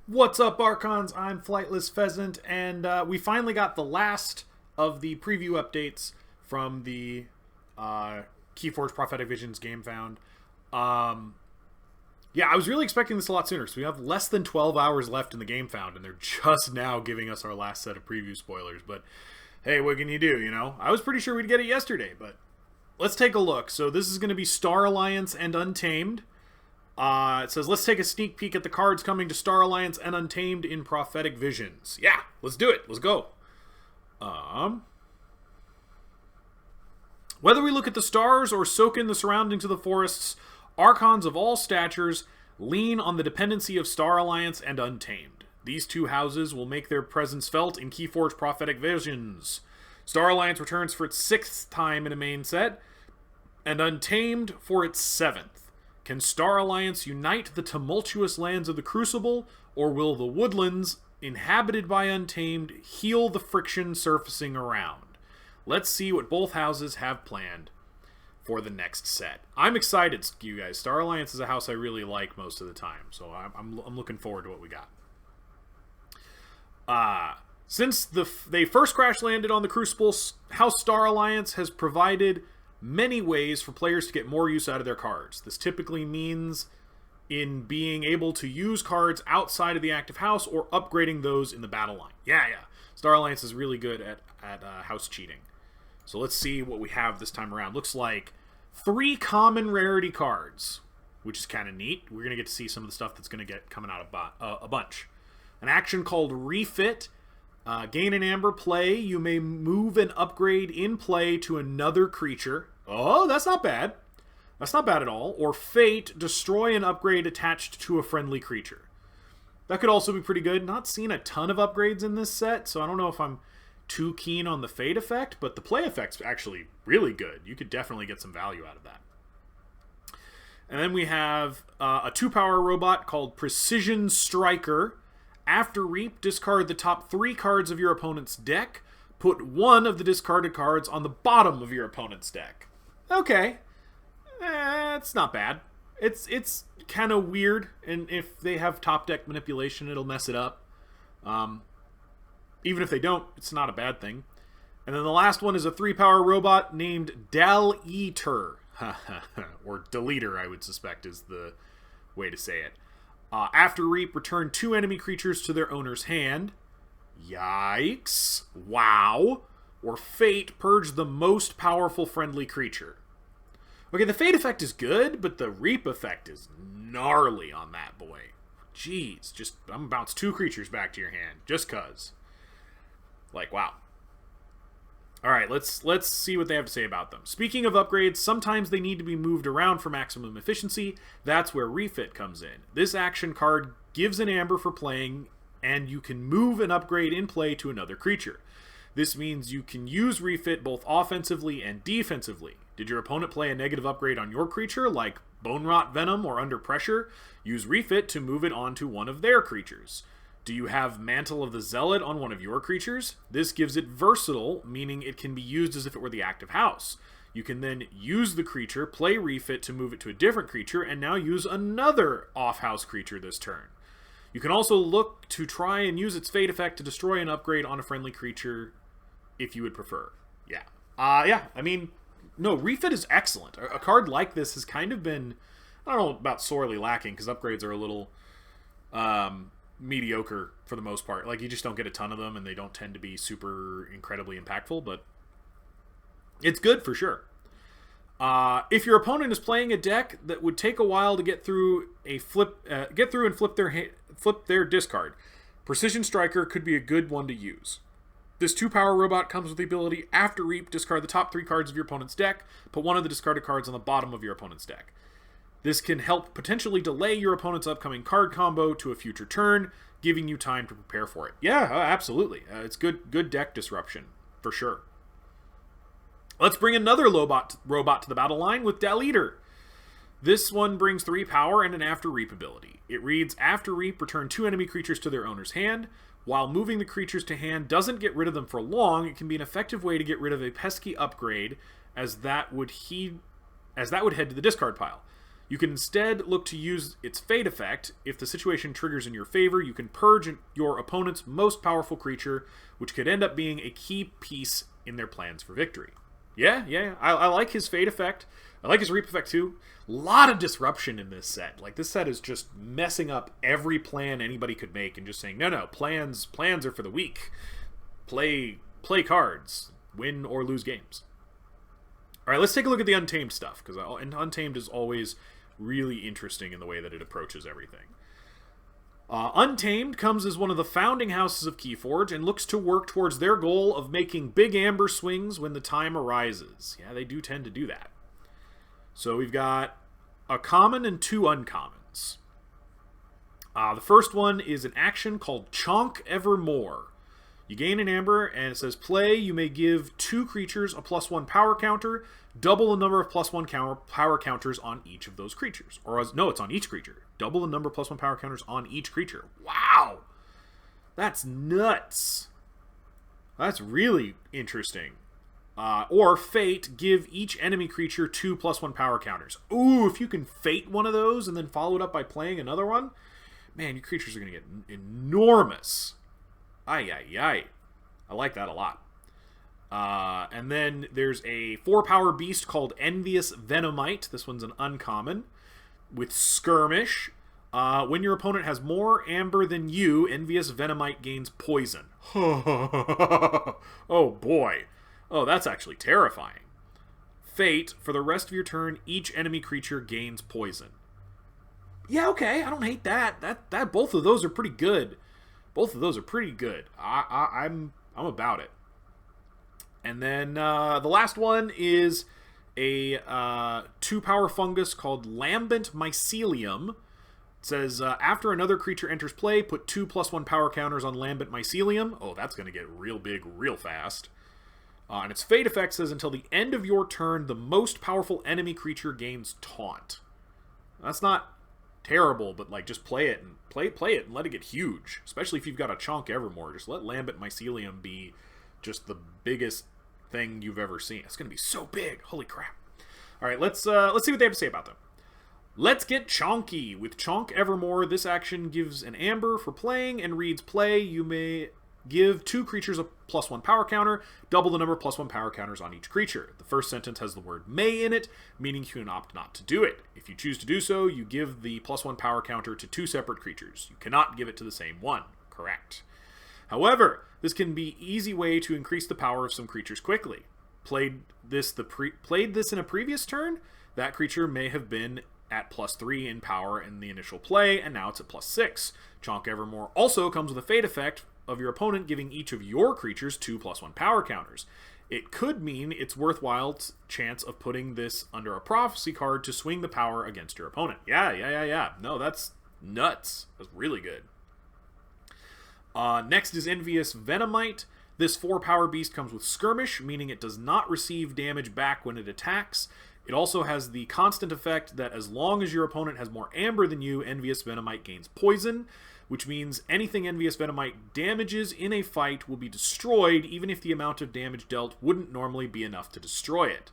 What's up, Archons? I'm Flightless Pheasant, and we finally got the last of the preview updates from the Keyforge Prophetic Visions Gamefound. Yeah, I was really expecting this a lot sooner, so we have less than 12 hours left in the Gamefound, and they're just now giving us our last set of preview spoilers. But hey, what can you do, you know? I was pretty sure we'd get it yesterday, but let's take a look. So this is going to be Star Alliance and Untamed. It says, let's take a sneak peek at the cards coming to Star Alliance and Untamed in Prophetic Visions. Yeah, let's do it. Let's go. Whether we look at the stars or soak in the surroundings of the forests, Archons of all statures lean on the dependency of Star Alliance and Untamed. These two houses will make their presence felt in Keyforge Prophetic Visions. Star Alliance returns for its 6th time in a main set, and Untamed for its 7th. Can Star Alliance unite the tumultuous lands of the Crucible, or will the woodlands, inhabited by Untamed, heal the friction surfacing around? Let's see what both houses have planned for the next set. I'm excited, you guys. Star Alliance is a house I really like most of the time, so I'm looking forward to what we got. Since they first crash landed on the Crucible, House Star Alliance has provided many ways for players to get more use out of their cards. This typically means in being able to use cards outside of the active house or upgrading those in the battle line. Yeah. Star Alliance is really good at house cheating. So let's see what we have this time around. Looks like 3 common rarity cards, which is kind of neat. We're going to get to see some of the stuff that's going to get coming out of a bunch. An action called Refit. Gain an amber, play. You may move an upgrade in play to another creature. Oh, that's not bad. That's not bad at all. Or Fate, destroy an upgrade attached to a friendly creature. That could also be pretty good. Not seeing a ton of upgrades in this set, so I don't know if I'm too keen on the Fate effect, but the play effect's actually really good. You could definitely get some value out of that. And then we have a 2-power robot called Precision Striker. After Reap, discard the top 3 cards of your opponent's deck. Put 1 of the discarded cards on the bottom of your opponent's deck. Okay. It's not bad. It's kind of weird, and if they have top deck manipulation, it'll mess it up. Even if they don't, it's not a bad thing. And then the last one is a 3-power robot named Deleter. Or Deleter, I would suspect, is the way to say it. After Reap, return 2 enemy creatures to their owner's hand. Yikes. Wow. Or Fate, purge the most powerful friendly creature. Okay, the Fate effect is good, but the Reap effect is gnarly on that boy. Jeez, I'm gonna bounce 2 creatures back to your hand, just cuz. Like, wow. Alright, let's see what they have to say about them. Speaking of upgrades, sometimes they need to be moved around for maximum efficiency. That's where Refit comes in. This action card gives an amber for playing, and you can move an upgrade in play to another creature. This means you can use Refit both offensively and defensively. Did your opponent play a negative upgrade on your creature, like Bone Rot Venom or Under Pressure? Use Refit to move it onto one of their creatures. Do you have Mantle of the Zealot on one of your creatures? This gives it versatile, meaning it can be used as if it were the active house. You can then use the creature, play Refit to move it to a different creature, and now use another off-house creature this turn. You can also look to try and use its Fate effect to destroy an upgrade on a friendly creature if you would prefer. Yeah. I mean, no, Refit is excellent. A card like this has kind of been, I don't know about sorely lacking, because upgrades are a little mediocre for the most part. Like, you just don't get a ton of them, and they don't tend to be super incredibly impactful, but it's good for sure. If your opponent is playing a deck that would take a while to get through and flip their discard, Precision Striker could be a good one to use. This 2-power robot comes with the ability, after Reap, discard the top 3 cards of your opponent's deck, put 1 of the discarded cards on the bottom of your opponent's deck. This can help potentially delay your opponent's upcoming card combo to a future turn, giving you time to prepare for it. Yeah, absolutely. It's good deck disruption, for sure. Let's bring another robot to the battle line with Deleter. This one brings 3 power and an After Reap ability. It reads, after Reap, return 2 enemy creatures to their owner's hand. While moving the creatures to hand doesn't get rid of them for long, it can be an effective way to get rid of a pesky upgrade, as that would head to the discard pile. You can instead look to use its fate effect. If the situation triggers in your favor, you can purge your opponent's most powerful creature, which could end up being a key piece in their plans for victory. Yeah. I like his fate effect. I like his reap effect too. A lot of disruption in this set. Like, this set is just messing up every plan anybody could make and just saying, no, plans are for the weak. Play cards. Win or lose games. All right, let's take a look at the Untamed stuff, because Untamed is always really interesting in the way that it approaches everything. Untamed comes as one of the founding houses of Keyforge and looks to work towards their goal of making big amber swings when the time arises. Yeah, they do tend to do that. So we've got a common and 2 uncommons. The first one is an action called Chonk Evermore. You gain an amber, and it says, play, you may give 2 creatures a +1 power counter, double the number of +1 power counters on each of those creatures. No, it's on each creature. Double the number of +1 power counters on each creature. Wow! That's nuts. That's really interesting. Or Fate, give each enemy creature 2 +1 power counters. Ooh, if you can Fate one of those and then follow it up by playing another one, man, your creatures are going to get enormous. I like that a lot. And then there's a 4-power beast called Envious Venomite. This one's an uncommon. With Skirmish. When your opponent has more amber than you, Envious Venomite gains poison. Oh boy. Oh, that's actually terrifying. Fate, for the rest of your turn, each enemy creature gains poison. Yeah, okay, I don't hate that. That both of those are pretty good. Both of those are pretty good. I'm about it. And then the last one is a 2-power fungus called Lambent Mycelium. It says, after another creature enters play, put 2 +1 power counters on Lambent Mycelium. Oh, that's going to get real big real fast. And its fate effect says, until the end of your turn, the most powerful enemy creature gains Taunt. That's not terrible, but like, just play it and play it and let it get huge. Especially if you've got a Chonk Evermore. Just let Lambent Mycelium be just the biggest thing you've ever seen. It's going to be so big. Holy crap. All right, let's see what they have to say about them. Let's get chonky. With Chonk Evermore, this action gives an amber for playing and reads, play, you may give 2 creatures a +1 power counter, double the number of +1 power counters on each creature. The first sentence has the word may in it, meaning you can opt not to do it. If you choose to do so, you give the +1 power counter to 2 separate creatures. You cannot give it to the same one. Correct. However, this can be an easy way to increase the power of some creatures quickly. Played this in a previous turn, that creature may have been at +3 in power in the initial play, and now it's at +6. Chonk Evermore also comes with a fate effect of your opponent giving each of your creatures 2 +1 power counters. It could mean it's worthwhile chance of putting this under a prophecy card to swing the power against your opponent. Yeah. No, that's nuts. That's really good. Next is Envious Venomite. This 4-power beast comes with Skirmish, meaning it does not receive damage back when it attacks. It also has the constant effect that as long as your opponent has more amber than you, Envious Venomite gains poison, which means anything Envious Venomite damages in a fight will be destroyed, even if the amount of damage dealt wouldn't normally be enough to destroy it.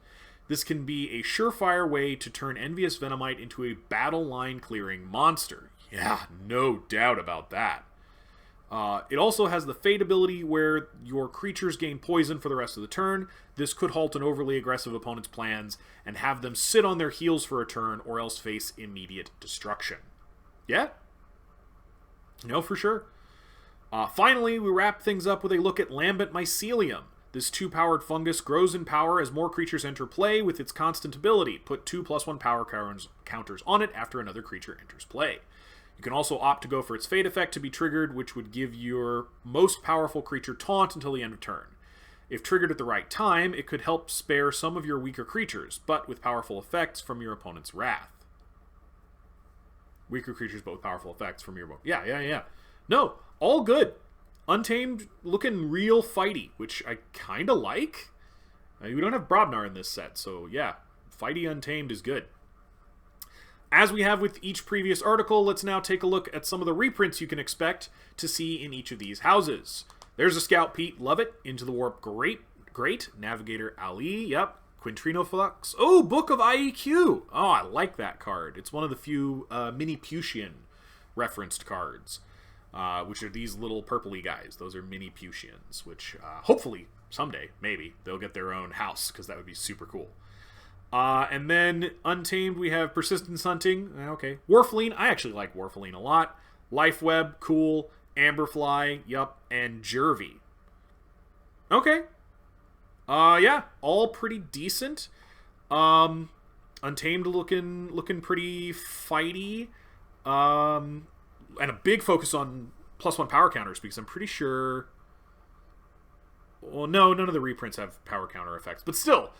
This can be a surefire way to turn Envious Venomite into a battle line clearing monster. Yeah, no doubt about that. It also has the Fate ability where your creatures gain poison for the rest of the turn. This could halt an overly aggressive opponent's plans and have them sit on their heels for a turn or else face immediate destruction. Yeah? No, for sure. Finally, we wrap things up with a look at Lambent Mycelium. This 2-powered fungus grows in power as more creatures enter play with its constant ability. Put 2 +1 power counters on it after another creature enters play. You can also opt to go for its fate effect to be triggered, which would give your most powerful creature Taunt until the end of turn. If triggered at the right time, it could help spare some of your weaker creatures, but with powerful effects from your opponent's wrath. Weaker creatures, but with powerful effects from your opponent. Yeah. No, all good. Untamed looking real fighty, which I kind of like. We don't have Brobnar in this set, so yeah, fighty Untamed is good. As we have with each previous article, let's now take a look at some of the reprints you can expect to see in each of these houses. There's a Scout Pete, love it. Into the Warp, great. Navigator Ali, yep. Quintrino Flux. Oh, Book of IEQ. Oh, I like that card. It's one of the few Mini Pushian referenced cards, which are these little purpley guys. Those are Mini Pushians, which hopefully someday, maybe, they'll get their own house, because that would be super cool. And then Untamed, we have Persistence Hunting. Okay. Warfaline. I actually like Warfaline a lot. Lifeweb, cool. Amberfly, yup. And Jervy. Okay. Yeah, all pretty decent. Untamed looking pretty fighty. And a big focus on +1 power counters, because I'm pretty sure... Well, no, none of the reprints have power counter effects. But still,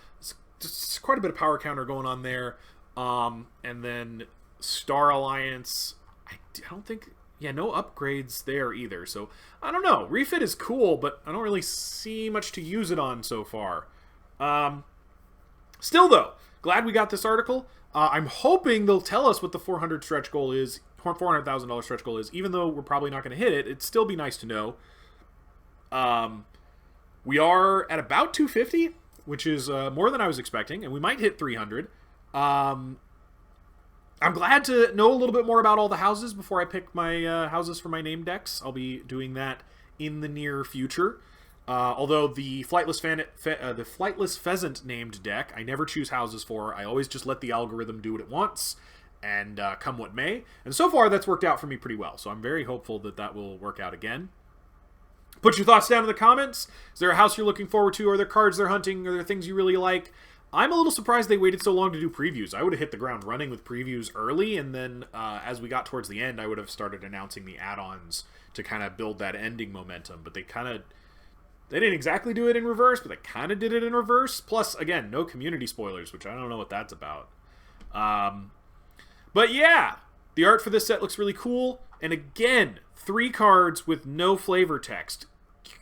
it's quite a bit of power counter going on there. And then Star Alliance, I don't think... Yeah, no upgrades there either. So, I don't know. Refit is cool, but I don't really see much to use it on so far. Still, though, glad we got this article. I'm hoping they'll tell us what the 400 stretch goal is, $400,000 stretch goal is. Even though we're probably not going to hit it, it'd still be nice to know. We are at about 250, which is more than I was expecting, and we might hit 300. I'm glad to know a little bit more about all the houses before I pick my houses for my name decks. I'll be doing that in the near future. Although the Flightless Pheasant named deck, I never choose houses for. I always just let the algorithm do what it wants, and come what may. And so far, that's worked out for me pretty well. So I'm very hopeful that that will work out again. Put your thoughts down in the comments. Is there a house you're looking forward to? Are there cards they're hunting? Are there things you really like? I'm a little surprised they waited so long to do previews. I would have hit the ground running with previews early, and then as we got towards the end, I would have started announcing the add-ons to kind of build that ending momentum. But they didn't exactly do it in reverse, but they kind of did it in reverse. Plus, again, no community spoilers, which I don't know what that's about. But yeah, the art for this set looks really cool. And again, 3 cards with no flavor text.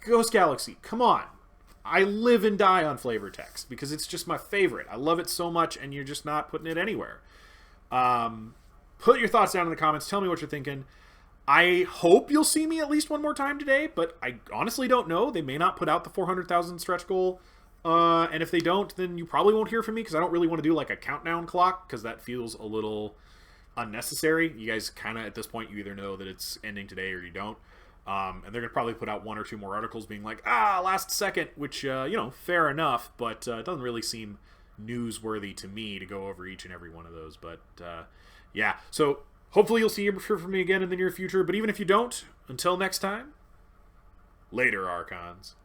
Ghost Galaxy, come on. I live and die on flavor text because it's just my favorite. I love it so much, and you're just not putting it anywhere. Put your thoughts down in the comments. Tell me what you're thinking. I hope you'll see me at least one more time today, but I honestly don't know. They may not put out the 400,000 stretch goal. And if they don't, then you probably won't hear from me because I don't really want to do like a countdown clock because that feels a little unnecessary. You guys kind of, at this point, you either know that it's ending today or you don't. And they're going to probably put out 1 or 2 more articles being like, last second, which, fair enough, but it doesn't really seem newsworthy to me to go over each and every one of those. But, yeah, so hopefully you'll hear from me again in the near future. But even if you don't, until next time, later, Archons.